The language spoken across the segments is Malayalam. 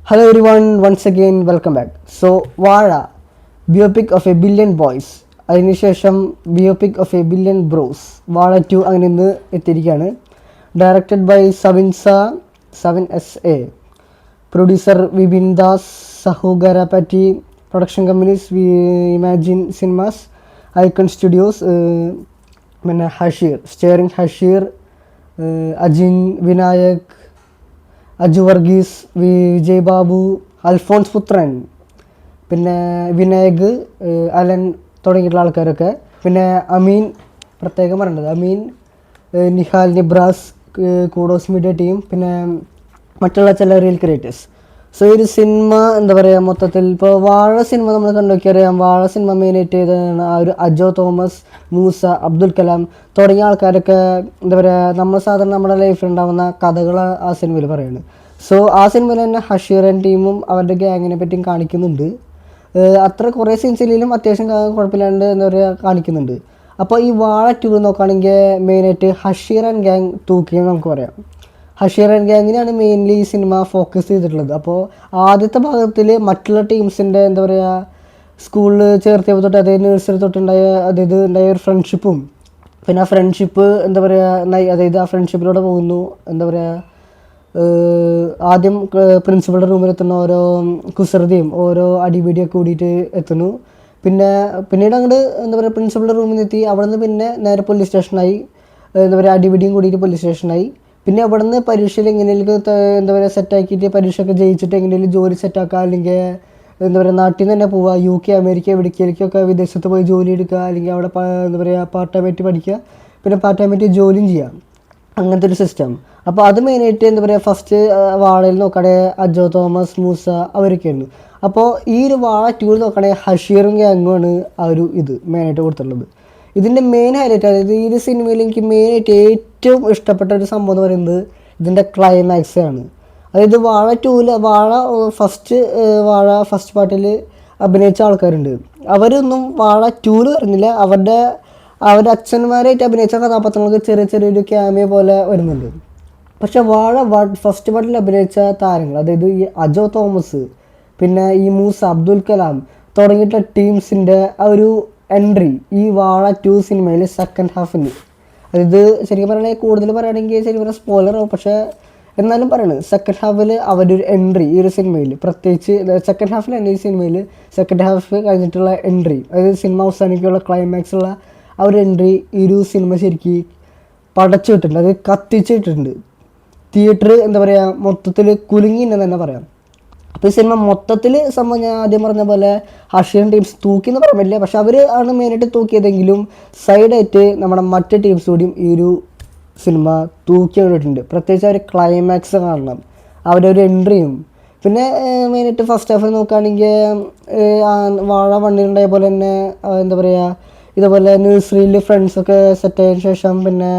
Hello everyone, once again welcome back. So Vara, biopic of a billion boys. അതിനുശേഷം biopic of a billion bros Vaazha 2 അങ്ങനെ ഇന്ന് എത്തിയിരിക്കുകയാണ്. Directed by Savin S A, producer Vipin Das സഹോഗരപറ്റി, പ്രൊഡക്ഷൻ കമ്പനീസ് ഇമാജിൻ സിനിമാസ്, ഐക്കൺ സ്റ്റുഡിയോസ്, പിന്നെ ഹഷീർ, സ്റ്റിയറിംഗ് ഹഷീർ, അജിൻ വിനായക്, അജു വർഗീസ്, വിജയ് ബാബു, അൽഫോൺസ് പുത്രൻ, പിന്നെ വിനായക്, അലൻ തുടങ്ങിയിട്ടുള്ള ആൾക്കാരൊക്കെ. പിന്നെ അമീൻ, പ്രത്യേകം പറയേണ്ടത് അമീൻ, Nihal Nibras, kudos media team, പിന്നെ മറ്റുള്ള ചില റിയൽ ക്രിയേറ്റേഴ്സ്. സോ ഈ ഒരു സിനിമ എന്താ പറയുക, മൊത്തത്തിൽ ഇപ്പോൾ വാഴ സിനിമ നമ്മൾ കണ്ടുനോക്കിയറിയാം. വാഴ സിനിമ മെയിനായിട്ട് ചെയ്തതാണ് ആ ഒരു അജോ തോമസ്, മൂസ, അബ്ദുൽ കലാം തുടങ്ങിയ ആൾക്കാരൊക്കെ എന്താ പറയുക, നമ്മൾ സാധാരണ നമ്മുടെ ലൈഫിൽ ഉണ്ടാകുന്ന കഥകൾ ആ സിനിമയിൽ പറയുന്നത്. സോ ആ സിനിമയിൽ തന്നെ ഹഷീറൻ ടീമും അവരുടെ ഗ്യാങ്ങിനെ പറ്റിയും കാണിക്കുന്നുണ്ട്. അത്ര കുറേ സീൻസിലും അത്യാവശ്യം കുഴപ്പമില്ലാണ്ട് എന്താ പറയുക കാണിക്കുന്നുണ്ട്. അപ്പോൾ ഈ വാഴ 2 നോക്കുകയാണെങ്കിൽ മെയിനായിട്ട് ഹഷീർ ആൻഡ് ഗ്യാങ് തൂക്കിയെന്ന് നമുക്ക് പറയാം. ഹഷീർ ആൻഡ് ഗ്യാങ്ങിനാണ് മെയിൻലി ഈ സിനിമ ഫോക്കസ് ചെയ്തിട്ടുള്ളത്. അപ്പോൾ ആദ്യത്തെ ഭാഗത്തിൽ മറ്റുള്ള ടീംസിൻ്റെ എന്താ പറയുക, സ്കൂളിൽ ചേർത്തിയപ്പോൾ തൊട്ട് അതായത് നഴ്സറി തൊട്ടുണ്ടായ ഉണ്ടായ ഒരു ഫ്രണ്ട്ഷിപ്പും, പിന്നെ ആ ഫ്രണ്ട്ഷിപ്പ് എന്താ പറയുക, അതായത് ആ ഫ്രണ്ട്ഷിപ്പിലൂടെ പോകുന്നു. എന്താ പറയുക, ആദ്യം പ്രിൻസിപ്പളുടെ റൂമിലെത്തുന്ന ഓരോ കുസൃതിയും ഓരോ അടിപിടിയൊക്കെ കൂടിയിട്ട് എത്തുന്നു. പിന്നീട് അങ്ങോട്ട് എന്താ പറയുക, പ്രിൻസിപ്പളുടെ റൂമിൽ നിന്ന് എത്തി അവിടെ നിന്ന് പിന്നെ നേരെ പോലീസ് സ്റ്റേഷനായി. എന്താ പറയുക, അടിപിടിയും കൂടിയിട്ട് പോലീസ് സ്റ്റേഷനായി. പിന്നെ അവിടെ നിന്ന് പരീക്ഷയിൽ എങ്ങനെയെങ്കിലും എന്താ പറയുക സെറ്റാക്കിയിട്ട് പരീക്ഷയൊക്കെ ജയിച്ചിട്ട് എങ്ങനെയെങ്കിലും ജോലി സെറ്റാക്കുക, അല്ലെങ്കിൽ എന്താ പറയുക നാട്ടിൽ നിന്ന് തന്നെ പോവുക, UK, അമേരിക്ക എവിടേക്കൊക്കെ വിദേശത്ത് പോയി ജോലി എടുക്കുക, അല്ലെങ്കിൽ അവിടെ എന്താ പറയുക പാർട്ട് ടൈമായിട്ട് പഠിക്കുക, പിന്നെ പാർട്ട് ടൈമായിട്ട് ജോലിയും ചെയ്യാം, അങ്ങനത്തെ ഒരു സിസ്റ്റം. അപ്പോൾ അത് മെയിനായിട്ട് എന്താ പറയുക, ഫസ്റ്റ് വാഴയിൽ നോക്കുകയാണെങ്കിൽ അജോ തോമസ്, മൂസ അവരൊക്കെയാണ്. അപ്പോൾ ഈ ഒരു വാഴ 2 നോക്കുകയാണെങ്കിൽ ഹഷീറും ഗ്യാങ്ങുമാണ് ആ ഒരു ഇത് മെയിനായിട്ട് കൊടുത്തിട്ടുള്ളത്. ഇതിൻ്റെ മെയിൻ ഹൈലൈറ്റ്, അതായത് ഈ ഒരു സിനിമയിൽ എനിക്ക് മെയിനായിട്ട് ഏറ്റവും ഇഷ്ടപ്പെട്ട ഒരു സംഭവം എന്ന് പറയുന്നത് ഇതിൻ്റെ ക്ലൈമാക്സ് ആണ്. അതായത് വാഴ 2 വാഴ ഫസ്റ്റ് പാർട്ടിൽ അഭിനയിച്ച ആൾക്കാരുണ്ട്. അവരൊന്നും വാഴ 2 വരുന്നില്ല. അവരുടെ അച്ഛന്മാരായിട്ട് അഭിനയിച്ച കഥാപാത്രങ്ങൾക്ക് ചെറിയൊരു ക്യാമിയോ പോലെ വരുന്നുണ്ട്. പക്ഷെ വാഴ ഫസ്റ്റ് പാർട്ടിൽ അഭിനയിച്ച താരങ്ങൾ, അതായത് ഈ അജോ തോമസ്, പിന്നെ ഈ മൂസ, അബ്ദുൽ കലാം തുടങ്ങിയിട്ടുള്ള ടീംസിൻ്റെ ആ ഒരു എൻട്രി ഈ വാഴ 2 സിനിമയിൽ സെക്കൻഡ് ഹാഫിന്, അതായത് ശരിക്കും പറയുകയാണെങ്കിൽ കൂടുതൽ പറയുകയാണെങ്കിൽ ശരിക്കും പറഞ്ഞാൽ സ്പോയിലറാവും, പക്ഷേ എന്നാലും പറയണത് സെക്കൻഡ് ഹാഫിൽ അവരുടെ ഒരു എൻട്രി ഈ ഒരു സിനിമയിൽ, പ്രത്യേകിച്ച് സെക്കൻഡ് ഹാഫിൽ തന്നെ ഈ സിനിമയിൽ സെക്കൻഡ് ഹാഫ് കഴിഞ്ഞിട്ടുള്ള എൻട്രി, അതായത് സിനിമ അവസാനിക്കുള്ള ക്ലൈമാക്സുള്ള ആ ഒരു എൻട്രി ഈ ഒരു സിനിമ ശരിക്കും പടച്ചു വിട്ടിട്ടുണ്ട്, അത് കത്തിച്ചിട്ടുണ്ട്. തിയേറ്റർ എന്താ പറയുക മൊത്തത്തിൽ കുലുങ്ങിയെന്ന് തന്നെ പറയാം. അപ്പോൾ ഈ സിനിമ മൊത്തത്തിൽ സംഭവം ഞാൻ ആദ്യം പറഞ്ഞ പോലെ ഹഷീർ ടീംസ് തൂക്കി എന്ന് പറയാൻ പറ്റില്ല, പക്ഷെ അവർ ആണ് മെയിനായിട്ട് തൂക്കിയതെങ്കിലും സൈഡായിട്ട് നമ്മുടെ മറ്റ് ടീംസ് കൂടിയും ഈ ഒരു സിനിമ തൂക്കി വിട്ടിട്ടുണ്ട്. പ്രത്യേകിച്ച് അവർ ക്ലൈമാക്സ് കാണണം, അവരുടെ ഒരു എൻട്രിയും. പിന്നെ മെയിനായിട്ട് ഫസ്റ്റ് ഹാഫ് നോക്കുകയാണെങ്കിൽ വാഴ 1 പോലെ തന്നെ എന്താ പറയുക, ഇതുപോലെ നഴ്സറിയിൽ ഫ്രണ്ട്സൊക്കെ സെറ്റായതിനു ശേഷം പിന്നെ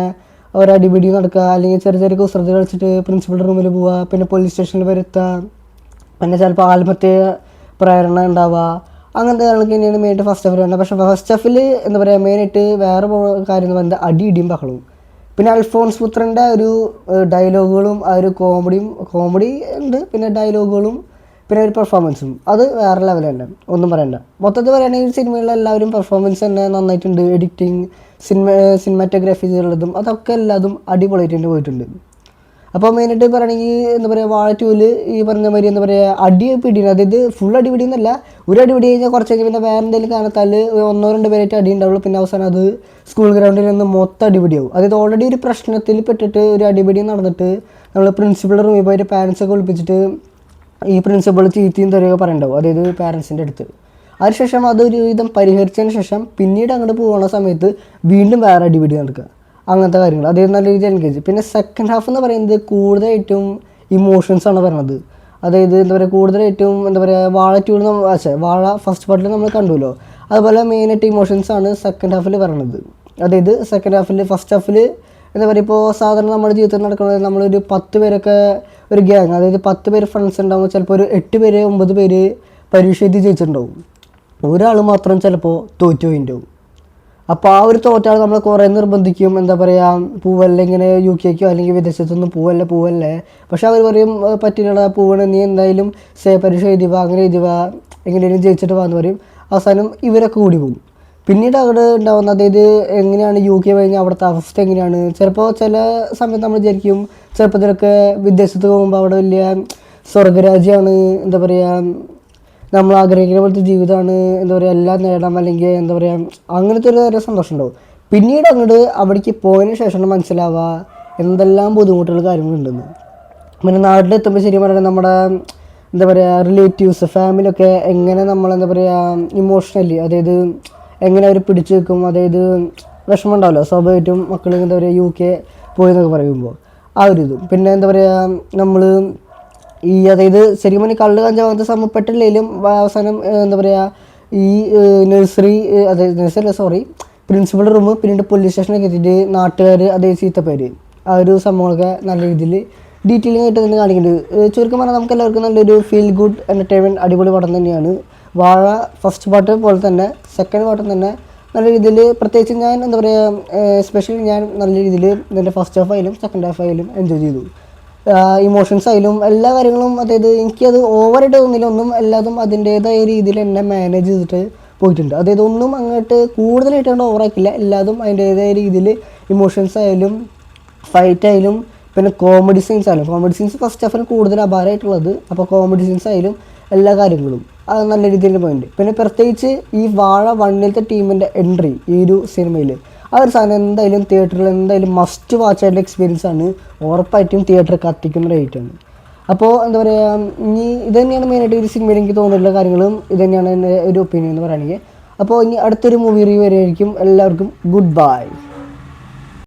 ഒരടിപിടി നടക്കുക, അല്ലെങ്കിൽ ചെറിയ കുസൃതി കളിച്ചിട്ട് പ്രിൻസിപ്പളുടെ റൂമിൽ പോവുക, പിന്നെ പോലീസ് സ്റ്റേഷനിൽ വരുത്തുക, പിന്നെ ചിലപ്പോൾ ആത്മഹത്യ പ്രേരണ ഉണ്ടാവുക, അങ്ങനത്തെ ആൾക്ക് തന്നെയാണ് മെയിനായിട്ട് ഫസ്റ്റ് ഹാഫിൽ വേണ്ടത്. പക്ഷേ ഫസ്റ്റ് ഹാഫിൽ എന്താ പറയുക മെയിനായിട്ട് വേറെ കാര്യം എന്ന് പറയുന്നത് അടിയും ബഹളവും, പിന്നെ അൽഫോൺസ് പുത്രൻ്റെ ഒരു ഡയലോഗുകളും ആ ഒരു കോമഡി ഉണ്ട്, പിന്നെ ഡയലോഗുകളും പിന്നെ ഒരു പെർഫോമൻസും അത് വേറെ ലെവൽ തന്നെ, ഒന്നും പറയണ്ട. മൊത്തത്തിൽ പറയുകയാണെങ്കിൽ സിനിമയിലെ എല്ലാവരും പെർഫോമൻസ് തന്നെ നന്നായിട്ടുണ്ട്. എഡിറ്റിങ്, സിനിമാറ്റോഗ്രാഫി ഉള്ളതും അതൊക്കെ എല്ലാതും അടിപൊളിയായിട്ട് പോയിട്ടുണ്ട്. അപ്പോൾ മെയിനായിട്ട് പറയുകയാണെങ്കിൽ എന്താ പറയുക വാഴ 2 ഈ പറഞ്ഞ മാതിരി എന്താ പറയുക അടി പിടിയാണ്, അതായത് ഫുൾ അടിപിടി എന്നല്ല, ഒരു അടിപിടി കഴിഞ്ഞാൽ കുറച്ച് കഴിഞ്ഞ് പിന്നെ വേറെ എന്തെങ്കിലും കാരണത്താൽ 1-2 പേരായിട്ട് അടി ഉണ്ടാവുള്ളൂ, പിന്നെ അവസാനം അത് സ്കൂൾ ഗ്രൗണ്ടിൽ നിന്ന് മൊത്തം അടിപിടിയാവും. അതായത് ഓൾറെഡി ഒരു പ്രശ്നത്തിൽ പെട്ടിട്ട് ഒരു അടിപിടി നടന്നിട്ട് നമ്മൾ പ്രിൻസിപ്പളുടെ റൂമിൽ പോയിട്ട് പാരൻസൊക്കെ വിളിപ്പിച്ചിട്ട് ഈ പ്രിൻസിപ്പൾ ചീത്തയും തരുകയൊക്കെ പറയണ്ടാവും, അതായത് പാരൻസിൻ്റെ അടുത്ത്. അതിനുശേഷം അതൊരു വിധം പരിഹരിച്ചതിന് ശേഷം പിന്നീട് അങ്ങോട്ട് പോകുന്ന സമയത്ത് വീണ്ടും വേറെ അടിപിടി നടക്കുക, അങ്ങനത്തെ കാര്യങ്ങൾ അതായത് നല്ല രീതിയിൽ എൻഗേജ്. പിന്നെ സെക്കൻഡ് ഹാഫ് എന്ന് പറയുന്നത് കൂടുതലായിട്ടും ഇമോഷൻസാണ് പറയുന്നത്. അതായത് എന്താ പറയുക കൂടുതലായിട്ടും എന്താ പറയുക വാഴ 2 വാഴ ഫസ്റ്റ് പാർട്ടിൽ നമ്മൾ കണ്ടുല്ലോ, അതുപോലെ മെയിനായിട്ട് ഇമോഷൻസാണ് സെക്കൻഡ് ഹാഫിൽ പറയുന്നത്. അതായത് സെക്കൻഡ് ഹാഫിൽ ഫസ്റ്റ് ഹാഫിൽ എന്താ പറയുക, ഇപ്പോൾ സാധാരണ നമ്മുടെ ജീവിതത്തിൽ നടക്കുന്നത് നമ്മളൊരു 10 പേരൊക്കെ ഒരു ഗ്യാങ്, അതായത് 10 പേര് ഫ്രണ്ട്സ് ഉണ്ടാകുമ്പോൾ ചിലപ്പോൾ ഒരു 8 പേര് 9 പേര് പരീക്ഷ എഴുതി ജയിച്ചിട്ടുണ്ടാവും, ഒരാൾ മാത്രം ചിലപ്പോൾ തോറ്റുപോയിട്ടുണ്ടാവും. അപ്പോൾ ആ ഒരു തോറ്റാൾ നമ്മളെ കുറേ നിർബന്ധിക്കും, എന്താ പറയുക, പൂവല്ല ഇങ്ങനെ UK അല്ലെങ്കിൽ വിദേശത്തൊന്നും പൂവല്ലേ. പക്ഷെ അവർ പറയും പറ്റില്ല, പൂവണ്, നീ എന്തായാലും പരീക്ഷ എഴുതി വാ, അങ്ങനെ എഴുതി വാ, എങ്ങനെയും ജയിച്ചിട്ട് വാന്ന് പറയും. അവസാനം ഇവരൊക്കെ കൂടി പോകും. പിന്നീട് അവിടെ ഉണ്ടാവുന്ന, അതായത് എങ്ങനെയാണ് UK കഴിഞ്ഞാൽ അവിടുത്തെ അവസ്ഥ എങ്ങനെയാണ്. ചിലപ്പോൾ ചില സമയത്ത് നമ്മൾ വിചാരിക്കും ചെറുപ്പത്തിലൊക്കെ വിദേശത്ത് പോകുമ്പോൾ അവിടെ വലിയ സ്വർഗരാജ്യമാണ്, എന്താ പറയുക, നമ്മൾ ആഗ്രഹിക്കുന്ന പോലത്തെ ജീവിതമാണ്, എന്താ പറയുക, എല്ലാം നേടാം, അല്ലെങ്കിൽ എന്താ പറയുക, അങ്ങനത്തെ ഒരു സന്തോഷം ഉണ്ടാവും. പിന്നീട് അങ്ങോട്ട് അവിടേക്ക് പോയതിന് ശേഷമാണ് മനസ്സിലാവുക എന്തെല്ലാം ബുദ്ധിമുട്ടുകൾ കാര്യങ്ങളുണ്ടെന്ന്. പിന്നെ നാട്ടിലെത്തുമ്പോൾ ശരി പറയുന്നത് നമ്മുടെ എന്താ പറയുക റിലേറ്റീവ്സ്, ഫാമിലിയൊക്കെ എങ്ങനെ നമ്മളെന്താ പറയുക ഇമോഷണലി, അതായത് എങ്ങനെ അവർ പിടിച്ചു വെക്കും, അതായത് വിഷമം ഉണ്ടാവില്ല സ്വാഭാവികമായിട്ടും മക്കൾ എന്താ പറയുക UK പോയി എന്നൊക്കെ പറയുമ്പോൾ ആ ഒരു ഇതും. പിന്നെ എന്താ പറയുക നമ്മൾ ഈ അതായത് ശരിക്കും പറഞ്ഞാൽ കള്ള് കഞ്ചാവാത്ത സമപ്പെട്ടില്ലെങ്കിലും അവസാനം എന്താ പറയുക ഈ നഴ്സറി, അതായത് നഴ്സറി സോറി പ്രിൻസിപ്പൽ റൂം, പിന്നീട് പോലീസ് സ്റ്റേഷനൊക്കെ എത്തിയിട്ട് നാട്ടുകാർ അതേ ചീത്തപ്പേര്, ആ ഒരു സംഭവങ്ങളൊക്കെ നല്ല രീതിയിൽ ഡീറ്റെയിലിംഗ് ആയിട്ട് തന്നെ കാണിക്കുന്നുണ്ട്. ചുരുക്കം പറഞ്ഞാൽ നമുക്ക് എല്ലാവർക്കും നല്ലൊരു ഫീൽ ഗുഡ് എൻ്റർടൈൻമെൻറ്റ് അടിപൊളി പടം തന്നെയാണ് വാഴ. ഫസ്റ്റ് പാർട്ട് പോലെ തന്നെ സെക്കൻഡ് പാർട്ടും തന്നെ നല്ല രീതിയിൽ, പ്രത്യേകിച്ച് ഞാൻ എന്താ പറയുക എസ്പെഷ്യലി ഞാൻ നല്ല രീതിയിൽ ഇതിൻ്റെ ഫസ്റ്റ് ഹാഫ് ആയാലും സെക്കൻഡ് ഹാഫ് ആയാലും എൻജോയ് ചെയ്തു. ഇമോഷൻസ് ആയാലും എല്ലാ കാര്യങ്ങളും, അതായത് എനിക്കത് ഓവറായിട്ട് തോന്നില്ല, ഒന്നും എല്ലാതും അതിൻ്റേതായ രീതിയിൽ എന്നെ മാനേജ് ചെയ്തിട്ട് പോയിട്ടുണ്ട്. അതായത് ഒന്നും അങ്ങോട്ട് കൂടുതലായിട്ടാണ് ഓവറാക്കില്ല, എല്ലാതും അതിൻ്റേതായ രീതിയിൽ ഇമോഷൻസ് ആയാലും ഫൈറ്റ് ആയാലും പിന്നെ കോമഡി സീൻസ് ഫസ്റ്റ് ഹാഫിന് കൂടുതൽ അപാരമായിട്ടുള്ളത്. അപ്പോൾ കോമഡി സീൻസ് ആയാലും എല്ലാ കാര്യങ്ങളും അത് നല്ല രീതിയിൽ പോയിട്ടുണ്ട്. പിന്നെ പ്രത്യേകിച്ച് ഈ വാഴ 1 ടീമിൻ്റെ എൻട്രി ഈ ഒരു സിനിമയിൽ ആ ഒരു സാധനം എന്തായാലും തിയേറ്ററിൽ എന്തായാലും മസ്റ്റ് വാച്ച് ആയിട്ടുള്ള എക്സ്പീരിയൻസ് ആണ്. ഉറപ്പായിട്ടും തിയേറ്റർ കത്തിക്കുന്ന റേറ്റാണ്. അപ്പോൾ എന്താ പറയുക, ഇനി ഇത് തന്നെയാണ് മെയിനായിട്ട് ഒരു സിനിമയിൽ എനിക്ക് തോന്നിയിട്ടുള്ള കാര്യങ്ങളും ഇത് തന്നെയാണ് എൻ്റെ ഒരു ഒപ്പീനിയൻ എന്ന് പറയുകയാണെങ്കിൽ. അപ്പോൾ ഇനി അടുത്തൊരു മൂവി റിവ്യൂ വരുമായിരിക്കും. എല്ലാവർക്കും ഗുഡ് ബൈ.